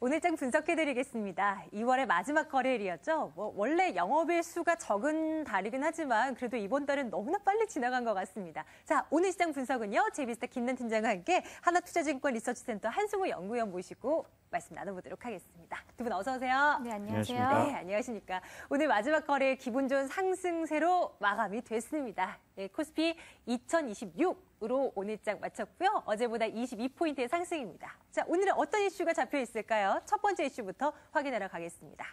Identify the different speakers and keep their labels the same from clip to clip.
Speaker 1: 오늘장 분석해드리겠습니다. 2월의 마지막 거래일이었죠. 원래 영업일 수가 적은 달이긴 하지만 그래도 이번 달은 너무나 빨리 지나간 것 같습니다. 자, 오늘 시장 분석은요. 제비스타 김남 팀장과 함께 하나투자증권 리서치센터 한승우 연구위원 모시고 말씀 나눠보도록 하겠습니다. 두 분 어서 오세요.
Speaker 2: 네, 안녕하세요.
Speaker 1: 네, 안녕하십니까. 오늘 마지막 거래일 기분 좋은 상승세로 마감이 됐습니다. 네, 코스피 2026으로 오늘장 마쳤고요. 어제보다 22포인트의 상승입니다. 자, 오늘은 어떤 이슈가 잡혀 있을까요? 첫 번째 이슈부터 확인하러 가겠습니다.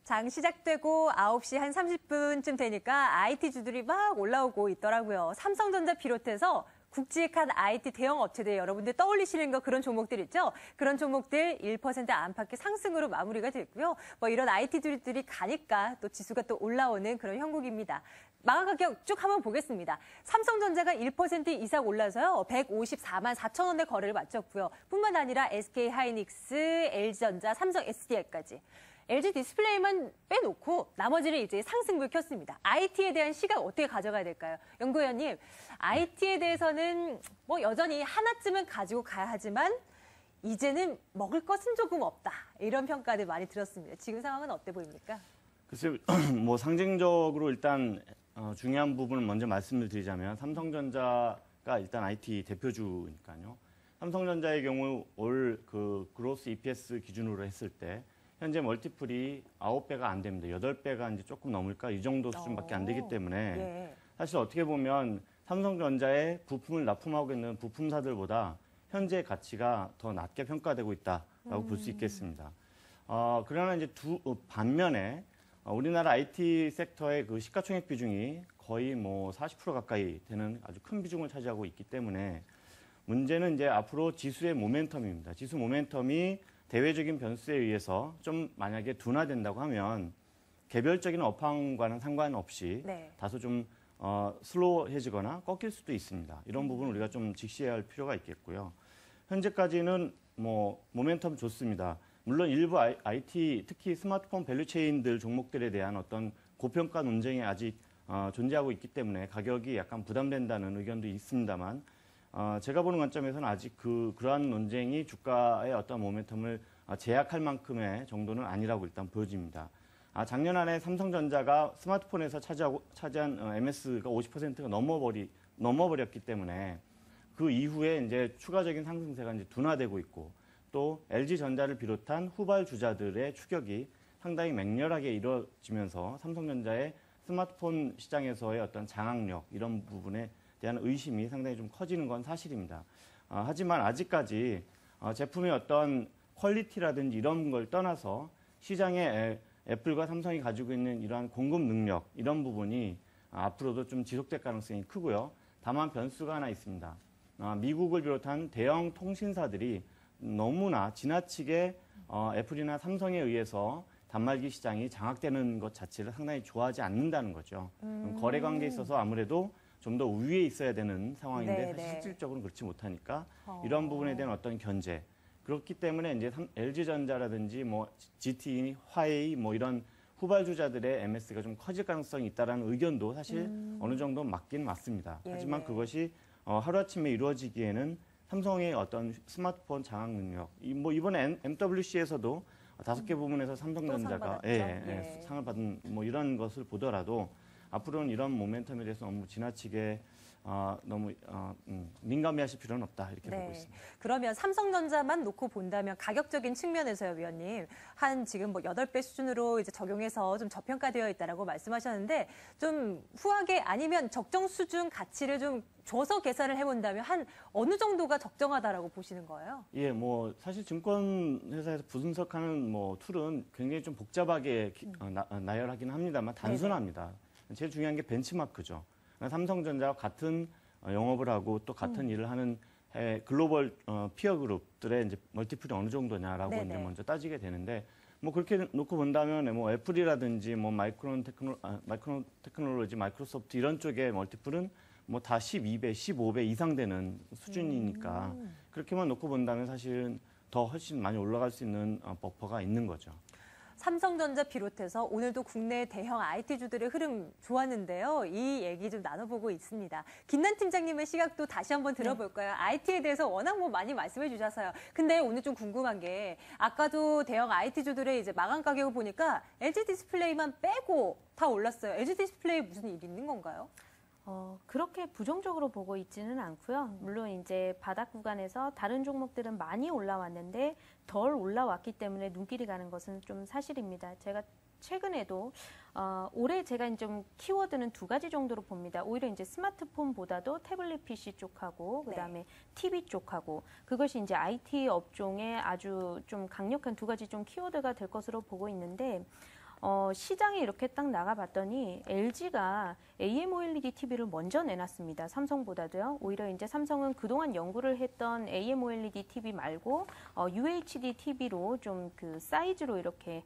Speaker 1: 장 시작되고 9시 한 30분쯤 되니까 IT주들이 막 올라오고 있더라고요. 삼성전자 비롯해서 굵직한 IT 대형 업체들 여러분들 떠올리시는 거 그런 종목들 있죠? 그런 종목들 1% 안팎의 상승으로 마무리가 됐고요. 이런 IT주들이 가니까 또 지수가 또 올라오는 그런 형국입니다. 마감 가격 쭉 한번 보겠습니다. 삼성전자가 1% 이상 올라서요. 154만 4천 원대 거래를 마쳤고요. 뿐만 아니라 SK하이닉스, LG전자, 삼성 SDI까지. LG 디스플레이만 빼놓고 나머지는 이제 상승을 켰습니다. IT에 대한 시각 어떻게 가져가야 될까요? 연구위원님, IT에 대해서는 여전히 하나쯤은 가지고 가야 하지만 이제는 먹을 것은 조금 없다. 이런 평가들 많이 들었습니다. 지금 상황은 어때 보입니까?
Speaker 3: 글쎄요, 상징적으로 일단 중요한 부분을 먼저 말씀을 드리자면 삼성전자가 일단 IT 대표주니까요. 삼성전자의 경우 올 그로스 EPS 기준으로 했을 때 현재 멀티플이 9배가 안 됩니다. 8배가 이제 조금 넘을까? 이 정도 수준밖에 안 되기 때문에
Speaker 1: 예.
Speaker 3: 사실 어떻게 보면 삼성전자의 부품을 납품하고 있는 부품사들보다 현재 가치가 더 낮게 평가되고 있다라고 볼 수 있겠습니다. 그러나 이제 반면에 우리나라 IT 섹터의 그 시가총액 비중이 거의 40% 가까이 되는 아주 큰 비중을 차지하고 있기 때문에 문제는 이제 앞으로 지수의 모멘텀입니다. 지수 모멘텀이 대외적인 변수에 의해서 좀 만약에 둔화된다고 하면 개별적인 업황과는 상관없이
Speaker 1: 네.
Speaker 3: 다소 좀 슬로우해지거나 꺾일 수도 있습니다. 이런 부분 우리가 좀 직시해야 할 필요가 있겠고요. 현재까지는 모멘텀 좋습니다. 물론 일부 IT, 특히 스마트폰 밸류체인들 종목들에 대한 어떤 고평가 논쟁이 아직 존재하고 있기 때문에 가격이 약간 부담된다는 의견도 있습니다만 제가 보는 관점에서는 아직 그러한 논쟁이 주가의 어떤 모멘텀을 제약할 만큼의 정도는 아니라고 일단 보여집니다. 작년 안에 삼성전자가 스마트폰에서 차지한 MS가 50%가 넘어버렸기 때문에 그 이후에 이제 추가적인 상승세가 이제 둔화되고 있고 또 LG전자를 비롯한 후발주자들의 추격이 상당히 맹렬하게 이루어지면서 삼성전자의 스마트폰 시장에서의 어떤 장악력 이런 부분에 대한 의심이 상당히 좀 커지는 건 사실입니다. 하지만 아직까지 제품의 어떤 퀄리티라든지 이런 걸 떠나서 시장에 애플과 삼성이 가지고 있는 이러한 공급 능력 이런 부분이 앞으로도 좀 지속될 가능성이 크고요. 다만 변수가 하나 있습니다. 미국을 비롯한 대형 통신사들이 너무나 지나치게 애플이나 삼성에 의해서 단말기 시장이 장악되는 것 자체를 상당히 좋아하지 않는다는 거죠. 거래 관계에 있어서 아무래도 좀 더 우위에 있어야 되는 상황인데 사실 실질적으로는 그렇지 못하니까 이런 부분에 대한 어떤 견제. 그렇기 때문에 이제 LG전자라든지 GT, 화웨이 이런 후발주자들의 MS가 좀 커질 가능성이 있다라는 의견도 사실 어느 정도 맞긴 맞습니다. 하지만 그것이 하루아침에 이루어지기에는 삼성의 어떤 스마트폰 장악 능력, 이번에 MWC에서도 5개 부문에서 삼성전자가 상을 받은 이런 것을 보더라도 앞으로는 이런 모멘텀에 대해서 너무 지나치게 너무 민감해하실 필요는 없다 이렇게 보고 있습니다.
Speaker 1: 그러면 삼성전자만 놓고 본다면 가격적인 측면에서요, 위원님. 한 지금 8배 수준으로 이제 적용해서 좀 저평가되어 있다라고 말씀하셨는데 좀 후하게 아니면 적정 수준 가치를 좀 줘서 계산을 해본다면 한 어느 정도가 적정하다라고 보시는 거예요?
Speaker 3: 예, 사실 증권회사에서 분석하는 툴은 굉장히 좀 복잡하게 나열하긴 합니다만 단순합니다. 네네. 제일 중요한 게 벤치마크죠. 삼성전자와 같은 영업을 하고 또 같은 일을 하는 글로벌 피어 그룹들의 이제 멀티플이 어느 정도냐라고 이제 먼저 따지게 되는데 그렇게 놓고 본다면 애플이라든지 마이크론 테크놀로지, 마이크로소프트 이런 쪽의 멀티플은 다 12배, 15배 이상 되는 수준이니까 그렇게만 놓고 본다면 사실은 더 훨씬 많이 올라갈 수 있는 버퍼가 있는 거죠.
Speaker 1: 삼성전자 비롯해서 오늘도 국내 대형 IT주들의 흐름 좋았는데요. 이 얘기 좀 나눠보고 있습니다. 김난 팀장님의 시각도 다시 한번 들어볼까요? IT에 대해서 워낙 뭐 많이 말씀해 주셔서요. 근데 오늘 좀 궁금한 게 아까도 대형 IT주들의 이제 마감 가격을 보니까 LG 디스플레이만 빼고 다 올랐어요. LG 디스플레이 무슨 일이 있는 건가요?
Speaker 2: 그렇게 부정적으로 보고 있지는 않고요. 물론 이제 바닥 구간에서 다른 종목들은 많이 올라왔는데 덜 올라왔기 때문에 눈길이 가는 것은 좀 사실입니다. 제가 최근에도 올해 제가 이제 좀 키워드는 두 가지 정도로 봅니다. 오히려 이제 스마트폰보다도 태블릿 PC 쪽하고 그다음에 TV 쪽하고 그것이 이제 IT 업종의 아주 좀 강력한 두 가지 좀 키워드가 될 것으로 보고 있는데 시장에 이렇게 딱 나가봤더니 LG가 AMOLED TV를 먼저 내놨습니다. 삼성보다도요. 오히려 이제 삼성은 그동안 연구를 했던 AMOLED TV 말고 UHD TV로 좀 그 사이즈로 이렇게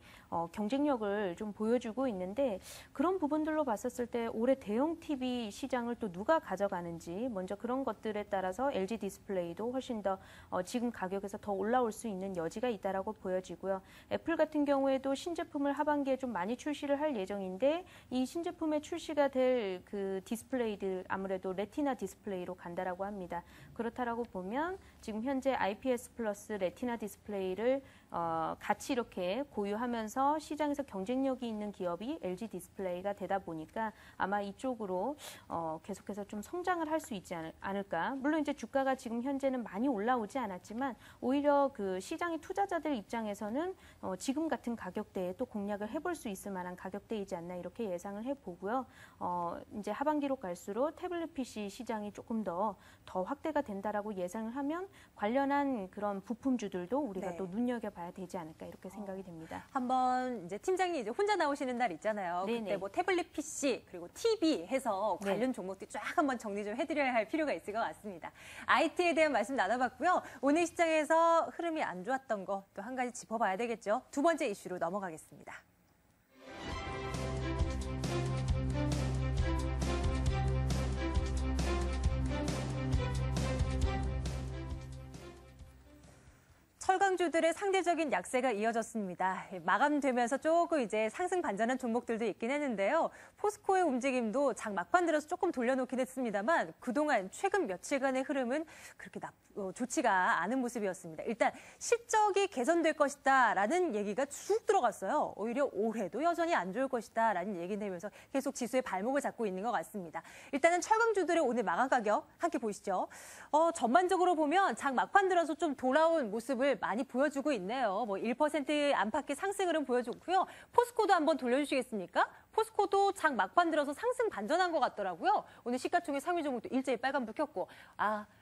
Speaker 2: 경쟁력을 좀 보여주고 있는데 그런 부분들로 봤었을 때 올해 대형 TV 시장을 또 누가 가져가는지 먼저 그런 것들에 따라서 LG 디스플레이도 훨씬 더 지금 가격에서 더 올라올 수 있는 여지가 있다라고 보여지고요. 애플 같은 경우에도 신제품을 하반기에 좀 많이 출시를 할 예정인데 이 신제품에 출시가 될 그 디스플레이들 아무래도 레티나 디스플레이로 간다라고 합니다. 그렇다라고 보면 지금 현재 IPS 플러스 레티나 디스플레이를 같이 이렇게 고유하면서 시장에서 경쟁력이 있는 기업이 LG 디스플레이가 되다 보니까 아마 이쪽으로 계속해서 좀 성장을 할 수 있지 않을까. 물론 이제 주가가 지금 현재는 많이 올라오지 않았지만 오히려 그 시장의 투자자들 입장에서는 지금 같은 가격대에 또 공략을 해볼 수 있을 만한 가격대이지 않나 이렇게 예상을 해보고요. 이제 하반기로 갈수록 태블릿 PC 시장이 조금 더 확대가 된다라고 예상을 하면 관련한 그런 부품주들도 우리가 또 눈여겨봐야 되지 않을까 이렇게 생각이 됩니다.
Speaker 1: 한번 이제 팀장님 이제 혼자 나오시는 날 있잖아요.
Speaker 2: 네네.
Speaker 1: 그때 뭐 태블릿 PC 그리고 TV 해서 관련 종목들 쫙 한번 정리 좀 해드려야 할 필요가 있을 것 같습니다. IT에 대한 말씀 나눠봤고요. 오늘 시장에서 흐름이 안 좋았던 거 또 한 가지 짚어봐야 되겠죠. 두 번째 이슈로 넘어가겠습니다. 철강주들의 상대적인 약세가 이어졌습니다. 마감되면서 조금 이제 상승 반전한 종목들도 있긴 했는데요. 포스코의 움직임도 장 막판 들어서 조금 돌려놓긴 했습니다만 그동안 최근 며칠간의 흐름은 그렇게 좋지가 않은 모습이었습니다. 일단 실적이 개선될 것이다라는 얘기가 쭉 들어갔어요. 오히려 올해도 여전히 안 좋을 것이다라는 얘기 내면서 계속 지수의 발목을 잡고 있는 것 같습니다. 일단은 철강주들의 오늘 마감 가격 함께 보시죠. 전반적으로 보면 장 막판 들어서 좀 돌아온 모습을 많이 보여주고 있네요. 뭐 1% 안팎의 상승 흐름 보여줬고요. 포스코도 한번 돌려주시겠습니까? 포스코도 장 막판 들어서 상승 반전한 것 같더라고요. 오늘 시가총액 상위 종목도 일제히 빨간불 켰고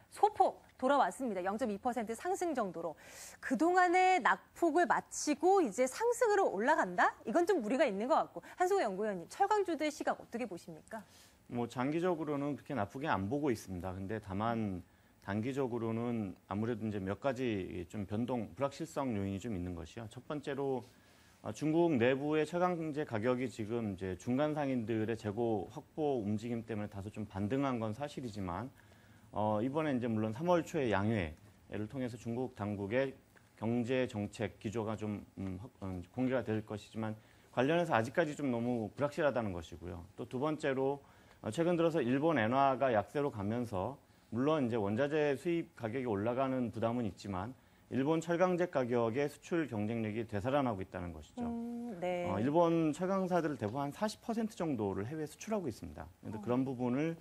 Speaker 1: 소폭 돌아왔습니다. 0.2% 상승 정도로. 그동안의 낙폭을 마치고 이제 상승으로 올라간다? 이건 좀 무리가 있는 것 같고. 한승호 연구위원님, 철강주들 시각 어떻게 보십니까?
Speaker 3: 뭐 장기적으로는 그렇게 나쁘게 안 보고 있습니다. 근데 다만 단기적으로는 아무래도 이제 몇 가지 좀 불확실성 요인이 좀 있는 것이요. 첫 번째로 중국 내부의 철강제 가격이 지금 이제 중간 상인들의 재고 확보 움직임 때문에 다소 좀 반등한 건 사실이지만 이번에 이제 물론 3월 초에 양회를 통해서 중국 당국의 경제 정책 기조가 좀 공개가 될 것이지만 관련해서 아직까지 좀 너무 불확실하다는 것이고요. 또 두 번째로 최근 들어서 일본 엔화가 약세로 가면서 물론 이제 원자재 수입 가격이 올라가는 부담은 있지만 일본 철강제 가격의 수출 경쟁력이 되살아나고 있다는 것이죠.
Speaker 1: 네.
Speaker 3: 일본 철강사들을 대부분 한 40% 정도를 해외 수출하고 있습니다. 그런데 그런 부분을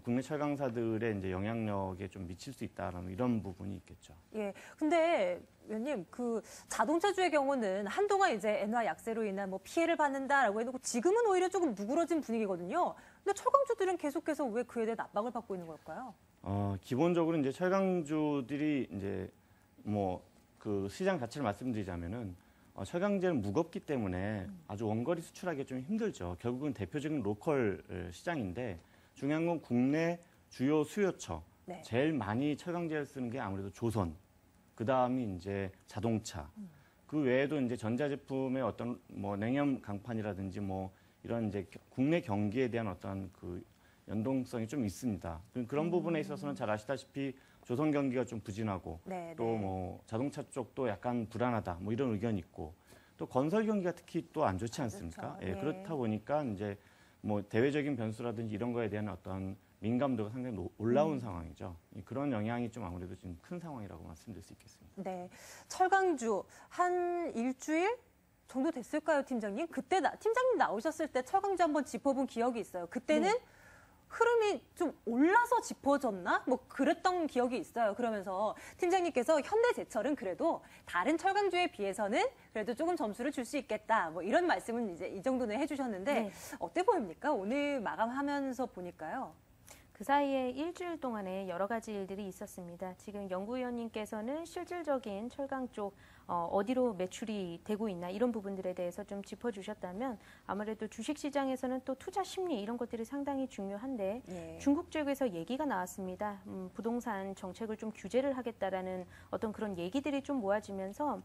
Speaker 3: 국내 철강사들의 이제 영향력에 좀 미칠 수 있다는 이런 부분이 있겠죠.
Speaker 1: 예. 근데 위원님, 그 자동차주의 경우는 한동안 이제 엔화 약세로 인한 뭐 피해를 받는다라고 해놓고 지금은 오히려 조금 누그러진 분위기거든요. 근데 철강주들은 계속해서 왜 그에 대해 압박을 받고 있는 걸까요?
Speaker 3: 기본적으로 이제 철강주들이 이제 뭐 그 시장 자체를 말씀드리자면은 철강제는 무겁기 때문에 아주 원거리 수출하기 좀 힘들죠. 결국은 대표적인 로컬 시장인데 중요한 건 국내 주요 수요처.
Speaker 1: 네.
Speaker 3: 제일 많이 철강제를 쓰는 게 아무래도 조선. 그 다음이 이제 자동차. 그 외에도 이제 전자제품의 어떤 뭐 냉염 강판이라든지 뭐 이런 이제 국내 경기에 대한 어떤 그 연동성이 좀 있습니다. 그런 부분에 있어서는 잘 아시다시피 조선 경기가 좀 부진하고
Speaker 1: 네,
Speaker 3: 또 뭐 자동차 쪽도 약간 불안하다 뭐 이런 의견이 있고 또 건설 경기가 특히 또 안 좋지 않습니까?
Speaker 1: 그렇죠.
Speaker 3: 예,
Speaker 1: 예.
Speaker 3: 그렇다 보니까 이제 뭐 대외적인 변수라든지 이런 거에 대한 어떤 민감도가 상당히 올라온 상황이죠. 그런 영향이 좀 아무래도 좀 큰 상황이라고 말씀드릴 수 있겠습니다.
Speaker 1: 네. 철강주 한 일주일 정도 됐을까요, 팀장님? 그때 팀장님 나오셨을 때 철강주 한번 짚어본 기억이 있어요. 그때는
Speaker 2: 네.
Speaker 1: 흐름이 좀 올라서 짚어졌나? 뭐 그랬던 기억이 있어요. 그러면서 팀장님께서 현대제철은 그래도 다른 철강주에 비해서는 그래도 조금 점수를 줄 수 있겠다. 뭐 이런 말씀은 이제 이 정도는 해주셨는데
Speaker 2: 네.
Speaker 1: 어때 보입니까? 오늘 마감하면서 보니까요.
Speaker 2: 그 사이에 일주일 동안에 여러 가지 일들이 있었습니다. 지금 연구위원님께서는 실질적인 철강 쪽 어디로 매출이 되고 있나 이런 부분들에 대해서 좀 짚어주셨다면 아무래도 주식시장에서는 또 투자 심리 이런 것들이 상당히 중요한데
Speaker 1: 예.
Speaker 2: 중국 쪽에서 얘기가 나왔습니다. 부동산 정책을 좀 규제를 하겠다라는 어떤 그런 얘기들이 좀 모아지면서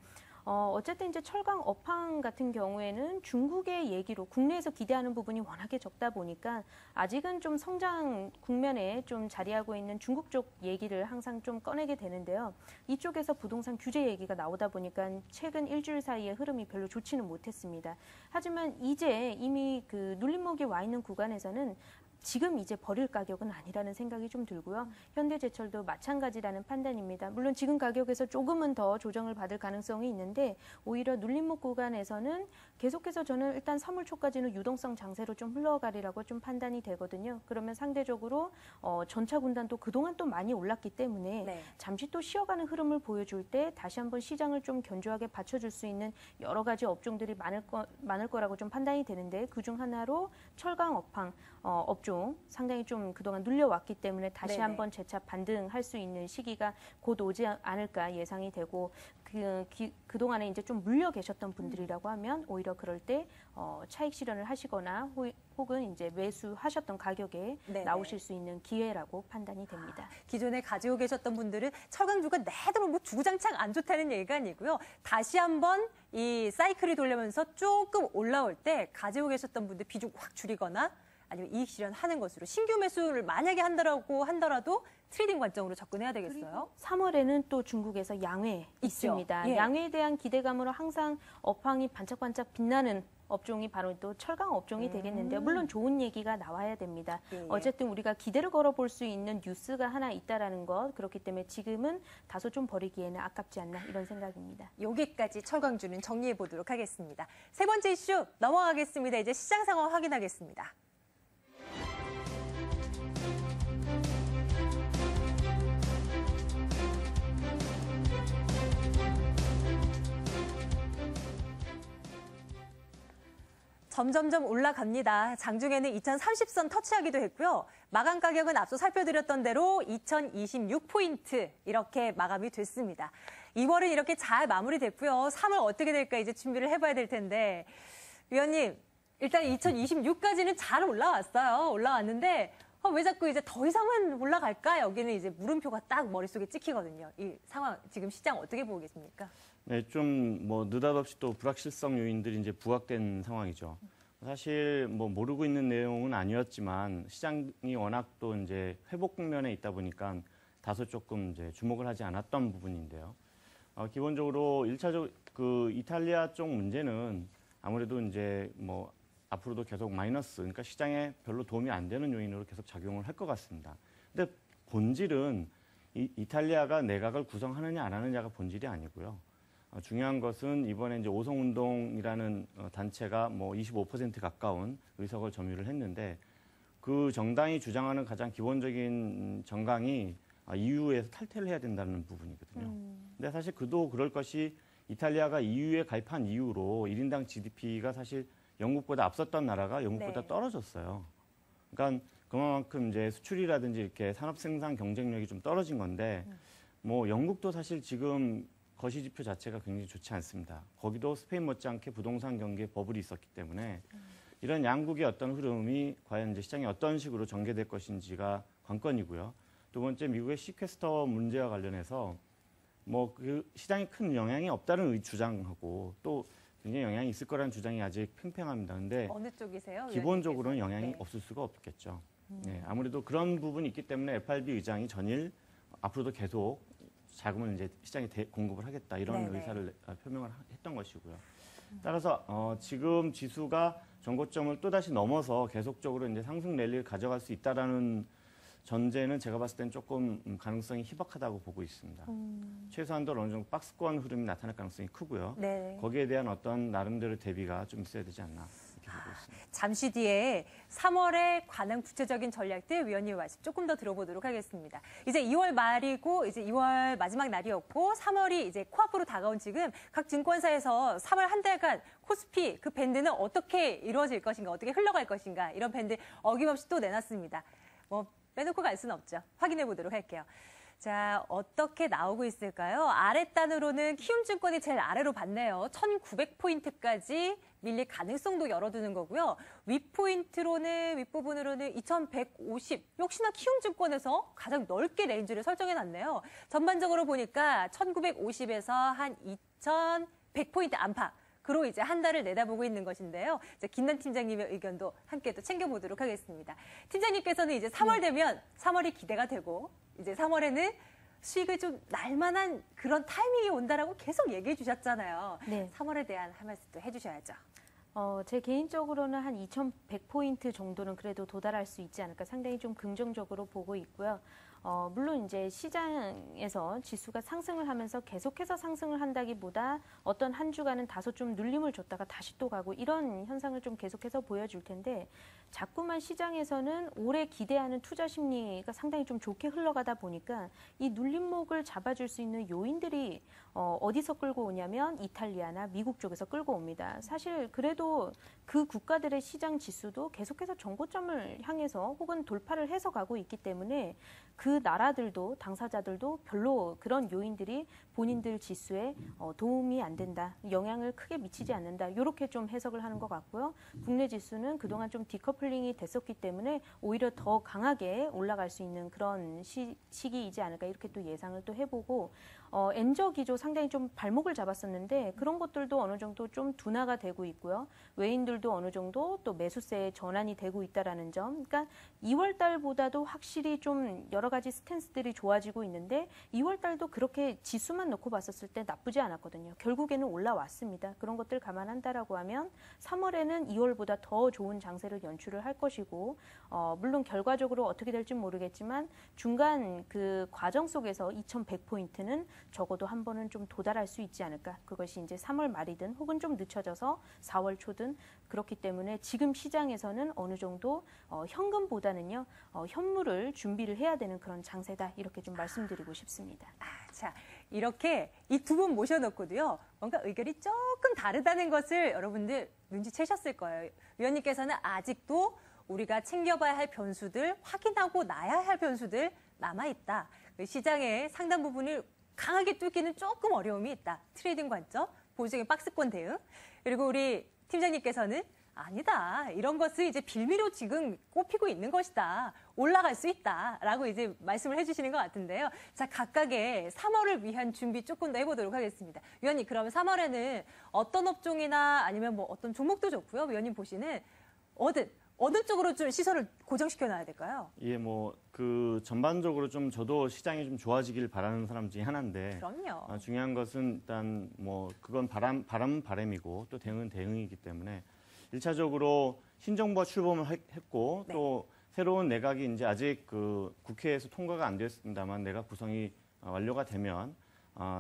Speaker 2: 어쨌든 이제 철강 업황 같은 경우에는 중국의 얘기로 국내에서 기대하는 부분이 워낙에 적다 보니까 아직은 좀 성장 국면에 좀 자리하고 있는 중국 쪽 얘기를 항상 좀 꺼내게 되는데요. 이쪽에서 부동산 규제 얘기가 나오다 보니까 최근 일주일 사이에 흐름이 별로 좋지는 못했습니다. 하지만 이제 이미 그 눌림목이 와 있는 구간에서는 지금 이제 버릴 가격은 아니라는 생각이 좀 들고요. 현대제철도 마찬가지라는 판단입니다. 물론 지금 가격에서 조금은 더 조정을 받을 가능성이 있는데 오히려 눌림목 구간에서는 계속해서 저는 일단 3월 초까지는 유동성 장세로 좀 흘러가리라고 좀 판단이 되거든요. 그러면 상대적으로 전차 군단도 그동안 또 많이 올랐기 때문에
Speaker 1: 네.
Speaker 2: 잠시 또 쉬어가는 흐름을 보여줄 때 다시 한번 시장을 좀 견조하게 받쳐줄 수 있는 여러 가지 업종들이 많을 거라고 좀 판단이 되는데 그중 하나로 철강 업황 업종 상당히 좀 그동안 눌려왔기 때문에 다시
Speaker 1: 네네.
Speaker 2: 한번 재차 반등할 수 있는 시기가 곧 오지 않을까 예상이 되고 그동안에 이제 좀 물려 계셨던 분들이라고 하면 오히려 그럴 때 차익 실현을 하시거나 혹은 이제 매수하셨던 가격에
Speaker 1: 네네.
Speaker 2: 나오실 수 있는 기회라고 판단이 됩니다.
Speaker 1: 기존에 가지고 계셨던 분들은 철강주가 내도록 뭐 주구장창 안 좋다는 얘기가 아니고요. 다시 한번 이 사이클이 돌려면서 조금 올라올 때 가지고 계셨던 분들 비중 확 줄이거나 아니면 이익 실현하는 것으로 신규 매수를 만약에 한다고 하더라도 트레이딩 관점으로 접근해야 되겠어요.
Speaker 2: 3월에는 또 중국에서 양회 있습니다.
Speaker 1: 예.
Speaker 2: 양회에 대한 기대감으로 항상 업황이 반짝반짝 빛나는 업종이 바로 또 철강 업종이 되겠는데요. 물론 좋은 얘기가 나와야 됩니다.
Speaker 1: 예.
Speaker 2: 어쨌든 우리가 기대를 걸어볼 수 있는 뉴스가 하나 있다라는 것 그렇기 때문에 지금은 다소 좀 버리기에는 아깝지 않나 이런 생각입니다.
Speaker 1: 여기까지 철강주는 정리해 보도록 하겠습니다. 세 번째 이슈 넘어가겠습니다. 이제 시장 상황 확인하겠습니다. 점점점 올라갑니다. 장중에는 2030선 터치하기도 했고요. 마감 가격은 앞서 살펴드렸던 대로 2026포인트 이렇게 마감이 됐습니다. 2월은 이렇게 잘 마무리됐고요. 3월 어떻게 될까 이제 준비를 해봐야 될 텐데 위원님 일단 2026까지는 잘 올라왔어요. 올라왔는데 왜 자꾸 이제 더 이상은 올라갈까? 여기는 이제 물음표가 딱 머릿속에 찍히거든요. 이 상황 지금 시장 어떻게 보고 계십니까?
Speaker 3: 네, 좀 뭐 느닷없이 또 불확실성 요인들이 이제 부각된 상황이죠. 사실 뭐 모르고 있는 내용은 아니었지만 시장이 워낙 또 이제 회복 국면에 있다 보니까 다소 조금 이제 주목을 하지 않았던 부분인데요. 기본적으로 1차적 그 이탈리아 쪽 문제는 아무래도 이제 뭐 앞으로도 계속 마이너스, 그러니까 시장에 별로 도움이 안 되는 요인으로 계속 작용을 할 것 같습니다. 근데 본질은 이탈리아가 내각을 구성하느냐 안 하느냐가 본질이 아니고요. 중요한 것은 이번에 이제 오성운동이라는 단체가 뭐 25% 가까운 의석을 점유를 했는데 그 정당이 주장하는 가장 기본적인 정강이 EU에서 탈퇴를 해야 된다는 부분이거든요. 근데 사실 그도 그럴 것이 이탈리아가 EU에 가입한 이후로 1인당 GDP가 사실 영국보다 앞섰던 나라가 영국보다
Speaker 1: 네.
Speaker 3: 떨어졌어요. 그러니까 그만큼 이제 수출이라든지 이렇게 산업 생산 경쟁력이 좀 떨어진 건데 뭐 영국도 사실 지금 거시지표 자체가 굉장히 좋지 않습니다. 거기도 스페인 못지않게 부동산 경기에 버블이 있었기 때문에 이런 양국의 어떤 흐름이 과연 이제 시장에 어떤 식으로 전개될 것인지가 관건이고요. 두 번째 미국의 시퀘스터 문제와 관련해서 뭐 그 시장에 큰 영향이 없다는 주장하고 또 굉장히 영향이 있을 거라는 주장이 아직 팽팽합니다. 근데
Speaker 1: 어느 쪽이세요?
Speaker 3: 기본적으로는
Speaker 1: 위원님께서?
Speaker 3: 영향이
Speaker 1: 네.
Speaker 3: 없을 수가 없겠죠. 네, 아무래도 그런 부분이 있기 때문에 FRB 의장이 전일 앞으로도 계속 자금을 이제 시장에 공급을 하겠다 이런
Speaker 1: 네네.
Speaker 3: 의사를 표명을 했던 것이고요. 따라서 지금 지수가 전고점을 또다시 넘어서 계속적으로 이제 상승 랠리를 가져갈 수 있다라는 전제는 제가 봤을 땐 조금 가능성이 희박하다고 보고 있습니다. 최소한도 어느 정도 박스권 흐름이 나타날 가능성이 크고요.
Speaker 1: 네.
Speaker 3: 거기에 대한 어떤 나름대로의 대비가 좀 있어야 되지 않나 이렇게 보고 있습니다.
Speaker 1: 잠시 뒤에 3월에 관한 구체적인 전략들 위원님 말씀 조금 더 들어보도록 하겠습니다. 이제 2월 말이고 이제 2월 마지막 날이었고 3월이 이제 코앞으로 다가온 지금 각 증권사에서 3월 한 달간 코스피 그 밴드는 어떻게 이루어질 것인가, 어떻게 흘러갈 것인가 이런 밴드 어김없이 또 내놨습니다. 뭐 빼놓고 갈 수는 없죠. 확인해 보도록 할게요. 자, 어떻게 나오고 있을까요? 아랫단으로는 키움증권이 제일 아래로 봤네요. 1900포인트까지 밀릴 가능성도 열어두는 거고요. 윗부분으로는 2150, 역시나 키움증권에서 가장 넓게 레인지를 설정해놨네요. 전반적으로 보니까 1950에서 한 2100포인트 안팎. 그로 이제 한 달을 내다보고 있는 것인데요. 이제 김난 팀장님의 의견도 함께 또 챙겨보도록 하겠습니다. 팀장님께서는 이제 3월 되면 3월이 기대가 되고 이제 3월에는 수익을 좀 날만한 그런 타이밍이 온다라고 계속 얘기해 주셨잖아요.
Speaker 2: 네.
Speaker 1: 3월에 대한 한 말씀도 해주셔야죠.
Speaker 2: 제 개인적으로는 한 2100포인트 정도는 그래도 도달할 수 있지 않을까 상당히 좀 긍정적으로 보고 있고요. 물론 이제 시장에서 지수가 상승을 하면서 계속해서 상승을 한다기보다 어떤 한 주간은 다소 좀 눌림을 줬다가 다시 또 가고 이런 현상을 좀 계속해서 보여줄 텐데 자꾸만 시장에서는 올해 기대하는 투자 심리가 상당히 좀 좋게 흘러가다 보니까 이 눌림목을 잡아줄 수 있는 요인들이 어디서 끌고 오냐면 이탈리아나 미국 쪽에서 끌고 옵니다. 사실 그래도 그 국가들의 시장 지수도 계속해서 정고점을 향해서 혹은 돌파를 해서 가고 있기 때문에 그 나라들도 당사자들도 별로 그런 요인들이 본인들 지수에 도움이 안 된다, 영향을 크게 미치지 않는다 이렇게 좀 해석을 하는 것 같고요. 국내 지수는 그동안 좀 디커플링이 됐었기 때문에 오히려 더 강하게 올라갈 수 있는 그런 시기이지 않을까 이렇게 또 예상을 또 해보고 엔저 기조 상당히 좀 발목을 잡았었는데 그런 것들도 어느 정도 좀 둔화가 되고 있고요. 외인들도 어느 정도 또 매수세에 전환이 되고 있다라는 점. 그러니까 2월 달보다도 확실히 좀 여러 가지 스탠스들이 좋아지고 있는데 2월 달도 그렇게 지수만 놓고 봤었을 때 나쁘지 않았거든요. 결국에는 올라왔습니다. 그런 것들 감안한다라고 하면 3월에는 2월보다 더 좋은 장세를 연출을 할 것이고 물론 결과적으로 어떻게 될지 모르겠지만 중간 그 과정 속에서 2100포인트는 적어도 한 번은 좀 도달할 수 있지 않을까. 그것이 이제 3월 말이든 혹은 좀 늦춰져서 4월 초든 그렇기 때문에 지금 시장에서는 어느 정도 현금보다는요 현물을 준비를 해야 되는 그런 장세다 이렇게 좀 말씀드리고 싶습니다.
Speaker 1: 자, 이렇게 이 두 분 모셔놓고도요, 뭔가 의견이 조금 다르다는 것을 여러분들 눈치채셨을 거예요. 위원님께서는 아직도 우리가 챙겨봐야 할 변수들, 확인하고 나야 할 변수들 남아있다. 시장의 상당 부분을 강하게 뚫기는 조금 어려움이 있다. 트레이딩 관점, 보수적인 박스권 대응. 그리고 우리 팀장님께서는 아니다. 이런 것을 이제 빌미로 지금 꼽히고 있는 것이다. 올라갈 수 있다. 라고 이제 말씀을 해주시는 것 같은데요. 자, 각각의 3월을 위한 준비 조금 더 해보도록 하겠습니다. 위원님, 그러면 3월에는 어떤 업종이나 아니면 뭐 어떤 종목도 좋고요. 위원님 보시는 어느 쪽으로 좀 시선을 고정시켜 놔야 될까요?
Speaker 3: 예, 그 전반적으로 좀 저도 시장이 좀 좋아지길 바라는 사람 중에 하나인데.
Speaker 1: 그럼요.
Speaker 3: 중요한 것은 일단 그건 바람이고 또 대응은 대응이기 때문에 1차적으로 신정부가 출범을 했고
Speaker 1: 네.
Speaker 3: 또 새로운 내각이 이제 아직 그 국회에서 통과가 안 됐습니다만 내각 구성이 완료가 되면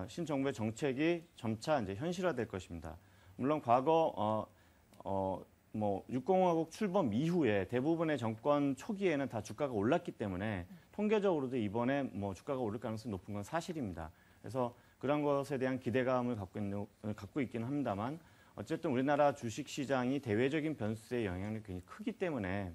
Speaker 3: 신정부의 정책이 점차 이제 현실화될 것입니다. 물론 과거 6공화국 출범 이후에 대부분의 정권 초기에는 다 주가가 올랐기 때문에 통계적으로도 이번에 주가가 오를 가능성이 높은 건 사실입니다. 그래서 그런 것에 대한 기대감을 갖고 있기는 합니다만 어쨌든 우리나라 주식시장이 대외적인 변수의 영향력이 굉장히 크기 때문에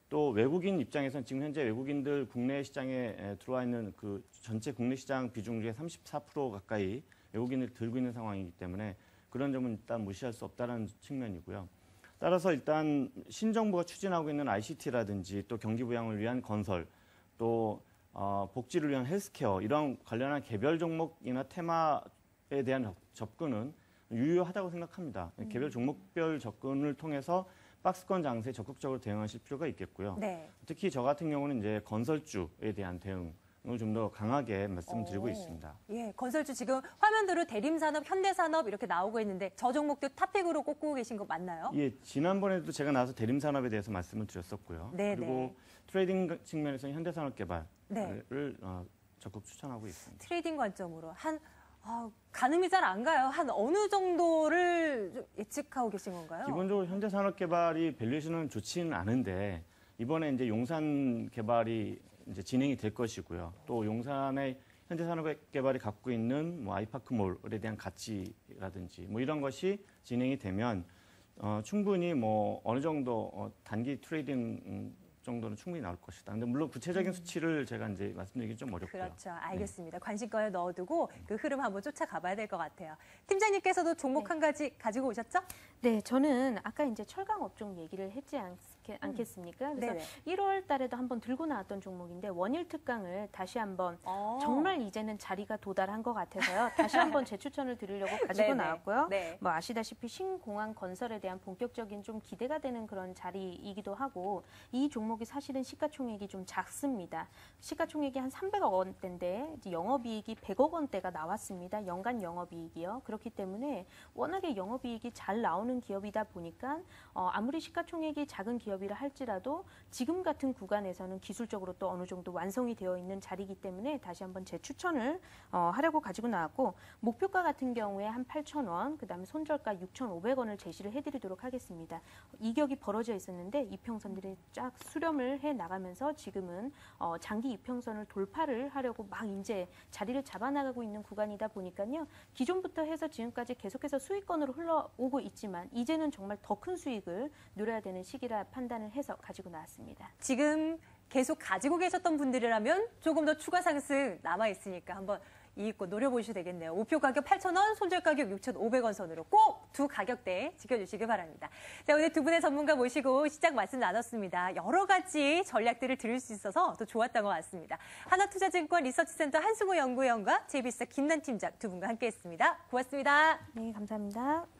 Speaker 3: 또 외국인 입장에서는 지금 현재 외국인들 국내 시장에 들어와 있는 그 전체 국내 시장 비중 중에 34% 가까이 외국인을 들고 있는 상황이기 때문에 그런 점은 일단 무시할 수 없다는 측면이고요. 따라서 일단 신정부가 추진하고 있는 ICT라든지 또 경기 부양을 위한 건설, 또 복지를 위한 헬스케어 이런 관련한 개별 종목이나 테마에 대한 접근은 유효하다고 생각합니다. 개별 종목별 접근을 통해서 박스권 장세에 적극적으로 대응하실 필요가 있겠고요.
Speaker 1: 네.
Speaker 3: 특히 저 같은 경우는 이제 건설주에 대한 대응을 좀 더 강하게 말씀드리고
Speaker 1: 오.
Speaker 3: 있습니다.
Speaker 1: 예, 건설주 지금 화면대로 대림산업, 현대산업 이렇게 나오고 있는데 저 종목도 탑픽으로 꼽고 계신 거 맞나요?
Speaker 3: 예, 지난번에도 제가 나와서 대림산업에 대해서 말씀을 드렸었고요.
Speaker 1: 네,
Speaker 3: 그리고
Speaker 1: 네.
Speaker 3: 트레이딩 측면에서는 현대산업개발을
Speaker 1: 네.
Speaker 3: 적극 추천하고 있습니다.
Speaker 1: 트레이딩 관점으로 가늠이 잘 안 가요. 한 어느 정도를 좀 예측하고 계신 건가요?
Speaker 3: 기본적으로 현대산업개발이 밸류에이션은 좋지는 않은데 이번에 이제 용산 개발이 이제 진행이 될 것이고요. 또 용산의 현대산업개발이 갖고 있는 뭐 아이파크몰에 대한 가치라든지 뭐 이런 것이 진행이 되면 충분히 뭐 어느 정도 단기 트레이딩 정도는 충분히 나올 것이다. 근데 물론 구체적인 수치를 제가 이제 말씀드리기 좀 어렵고요.
Speaker 1: 그렇죠. 알겠습니다. 관심가에 넣어두고 그 흐름 한번 쫓아가 봐야 될 것 같아요. 팀장님께서도 종목 한 가지 가지고 오셨죠?
Speaker 2: 네, 저는 아까 이제 철강 업종 얘기를 했지 않겠습니까? 그래서
Speaker 1: 네네.
Speaker 2: 1월 달에도 한번 들고 나왔던 종목인데 원일 특강을 다시 한번 정말 이제는 자리가 도달한 것 같아서요. 다시 한번 재추천을 드리려고 가지고
Speaker 1: 네네.
Speaker 2: 나왔고요.
Speaker 1: 네.
Speaker 2: 뭐 아시다시피 신공항 건설에 대한 본격적인 좀 기대가 되는 그런 자리이기도 하고 이 종목이 사실은 시가총액이 좀 작습니다. 시가총액이 한 300억 원대인데 이제 영업이익이 100억 원대가 나왔습니다. 연간 영업이익이요. 그렇기 때문에 워낙에 영업이익이 잘 나오는 기업이다 보니까 아무리 시가총액이 작은 기업이라 할지라도 지금 같은 구간에서는 기술적으로 또 어느 정도 완성이 되어 있는 자리이기 때문에 다시 한번 제 추천을 하려고 가지고 나왔고 목표가 같은 경우에 한 8,000원, 그다음에 손절가 6,500원을 제시를 해드리도록 하겠습니다. 이격이 벌어져 있었는데 이평선들이 쫙 수렴을 해 나가면서 지금은 장기 이평선을 돌파를 하려고 막 이제 자리를 잡아나가고 있는 구간이다 보니까요. 기존부터 해서 지금까지 계속해서 수익권으로 흘러오고 있지만 이제는 정말 더 큰 수익을 누려야 되는 시기라 판단을 해서 가지고 나왔습니다.
Speaker 1: 지금 계속 가지고 계셨던 분들이라면 조금 더 추가 상승 남아있으니까 한번 이익고 노려보셔도 되겠네요. 목표 가격 8,000원, 손절 가격 6,500원 선으로 꼭 두 가격대 지켜주시기 바랍니다. 자, 오늘 두 분의 전문가 모시고 시작 말씀 나눴습니다. 여러 가지 전략들을 들을 수 있어서 또 좋았던 것 같습니다. 하나투자증권 리서치센터 한승호 연구위원과 JBS 김난 팀장 두 분과 함께했습니다. 고맙습니다.
Speaker 2: 네, 감사합니다.